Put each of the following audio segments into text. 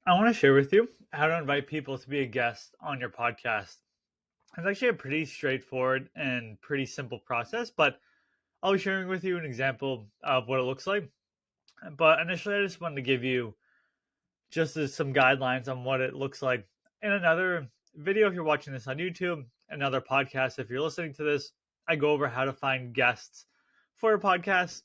I want to share with you how to invite people to be a guest on your podcast. It's actually a pretty straightforward and pretty simple process, but I'll be sharing with you an example of what it looks like. But initially, I just wanted to give you just as some guidelines on what it looks like in another video if you're watching this on YouTube, another podcast if you're listening to this. I go over how to find guests for a podcast.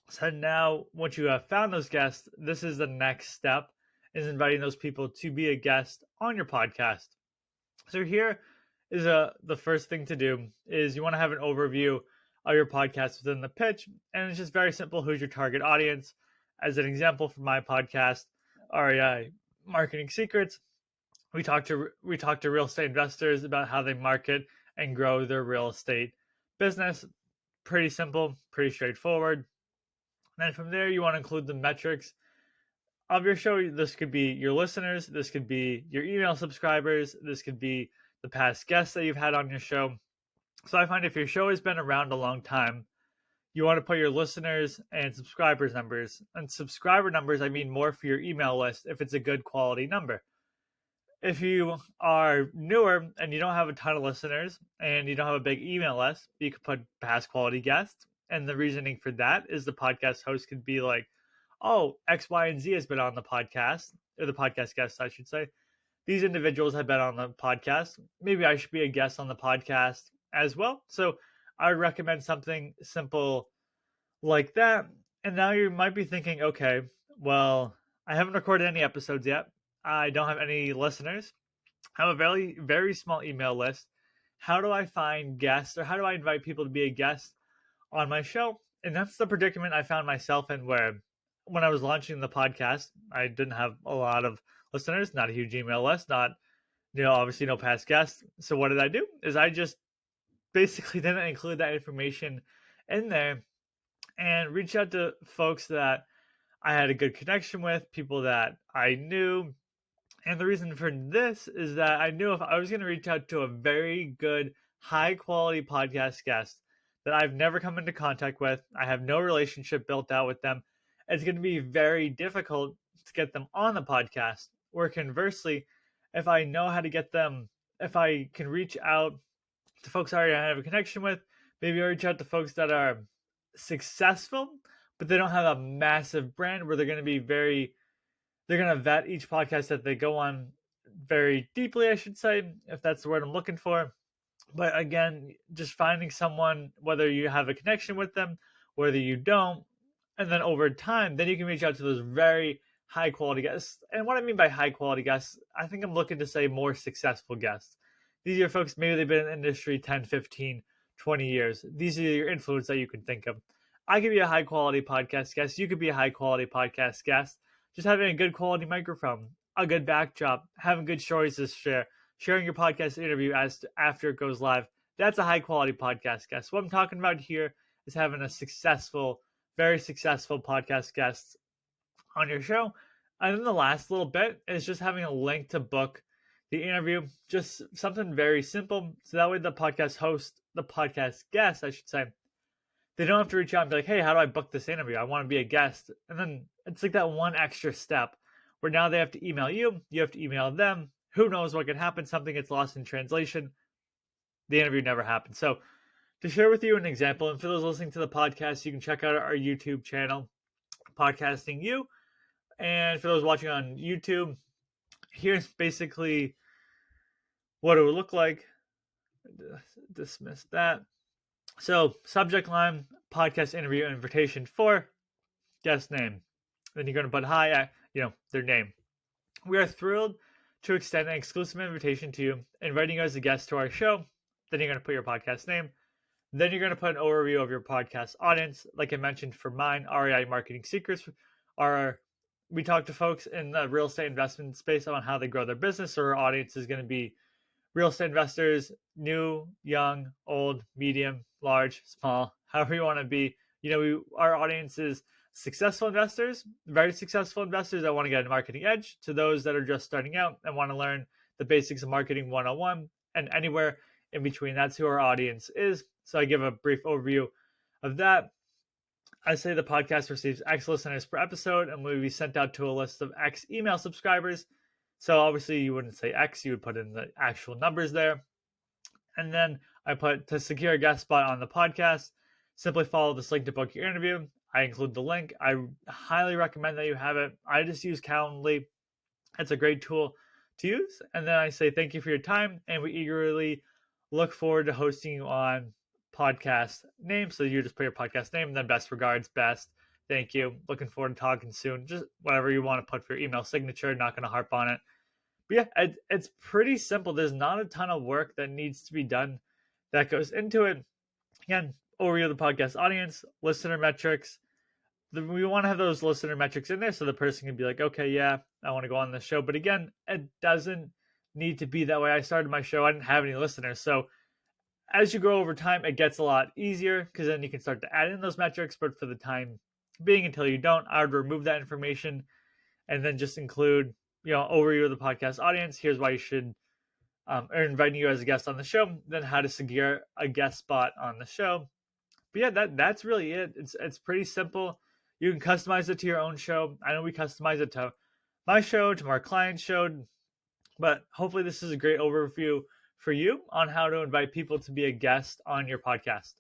So now, once you have found those guests, this is the next step: is inviting those people to be a guest on your podcast. So here is the first thing to do is you want to have an overview of your podcast within the pitch, and it's just very simple. Who's your target audience? As an example, for my podcast, REI Marketing Secrets, we talk to real estate investors about how they market and grow their real estate business. Pretty simple, pretty straightforward. Then from there, you want to include the metrics of your show. This could be your listeners, this could be your email subscribers, this could be the past guests that you've had on your show. So I find if your show has been around a long time, you want to put your listeners and subscribers numbers. And subscriber numbers, I mean more for your email list if it's a good quality number. If you are newer and you don't have a ton of listeners and you don't have a big email list, you could put past quality guests. And the reasoning for that is the podcast host could be like, oh, X, Y, and Z has been on the podcast, or the podcast guest, I should say. These individuals have been on the podcast. Maybe I should be a guest on the podcast as well. So I would recommend something simple like that. And now you might be thinking, okay, well, I haven't recorded any episodes yet. I don't have any listeners. I have a very, very small email list. How do I find guests, or how do I invite people to be a guest on my show? And that's the predicament I found myself in, where when I was launching the podcast, I didn't have a lot of listeners, not a huge email list, not, obviously no past guests. So what did I do? Is I just basically didn't include that information in there and reach out to folks that I had a good connection with, people that I knew. And the reason for this is that I knew if I was going to reach out to a very good, high quality podcast guest that I've never come into contact with, I have no relationship built out with them, it's going to be very difficult to get them on the podcast. Or conversely, if I know how to get them, if I can reach out to folks I already have a connection with, maybe I reach out to folks that are successful, but they don't have a massive brand where they're going to vet each podcast that they go on very deeply, I should say, if that's the word I'm looking for. But again, just finding someone, whether you have a connection with them, whether you don't, and then over time, then you can reach out to those very high quality guests. And what I mean by high quality guests, I think I'm looking to say more successful guests. These are folks, maybe they've been in the industry 10, 15, 20 years. These are your influence that you can think of. I could be a high quality podcast guest. You could be a high quality podcast guest. Just having a good quality microphone, a good backdrop, having good stories to share, sharing your podcast interview after it goes live. That's a high quality podcast guest. What I'm talking about here is having a successful, very successful podcast guest on your show. And then the last little bit is just having a link to book the interview, just something very simple. So that way the podcast host, the podcast guest, I should say, they don't have to reach out and be like, hey, how do I book this interview? I want to be a guest. And then it's like that one extra step where now they have to email you. You have to email them. Who knows what could happen? Something gets lost in translation. The interview never happened. So to share with you an example, and for those listening to the podcast, you can check out our YouTube channel, Podcasting You. And for those watching on YouTube, here's basically what it would look like. Dismiss that. So, subject line, podcast interview invitation for guest name. Then you're going to put hi at, their name. We are thrilled to extend an exclusive invitation to you, inviting you as a guest to our show. Then you're going to put your podcast name. Then you're going to put an overview of your podcast audience. Like I mentioned for mine, REI Marketing Secrets we talk to folks in the real estate investment space on how they grow their business. So our audience is going to be real estate investors, new, young, old, medium, large, small, however you want to be. Our audience is successful investors, very successful investors that want to get a marketing edge, to those that are just starting out and want to learn the basics of marketing 101, and anywhere in between. That's who our audience is. So I give a brief overview of that. I say the podcast receives X listeners per episode and will be sent out to a list of X email subscribers. So obviously you wouldn't say X, you would put in the actual numbers there. And then I put to secure a guest spot on the podcast, simply follow this link to book your interview. I include the link. I highly recommend that you have it. I just use Calendly. It's a great tool to use. And then I say thank you for your time, and we eagerly look forward to hosting you on podcast name. So you just put your podcast name, and then best regards, best. Thank you. Looking forward to talking soon. Just whatever you want to put for your email signature. Not going to harp on it. But yeah, it's pretty simple. There's not a ton of work that needs to be done that goes into it. Again, overview of the podcast audience, listener metrics. We want to have those listener metrics in there so the person can be like, okay, yeah, I want to go on the show. But again, it doesn't need to be that way. I started my show, I didn't have any listeners. So as you grow over time, it gets a lot easier because then you can start to add in those metrics. But for the time being, until you don't, I would remove that information and then just include, overview of the podcast audience. Here's why you should or inviting you as a guest on the show, then how to secure a guest spot on the show. But yeah, that's really it. It's pretty simple. You can customize it to your own show. I know we customize it to my show, to our client's show, but hopefully this is a great overview for you on how to invite people to be a guest on your podcast.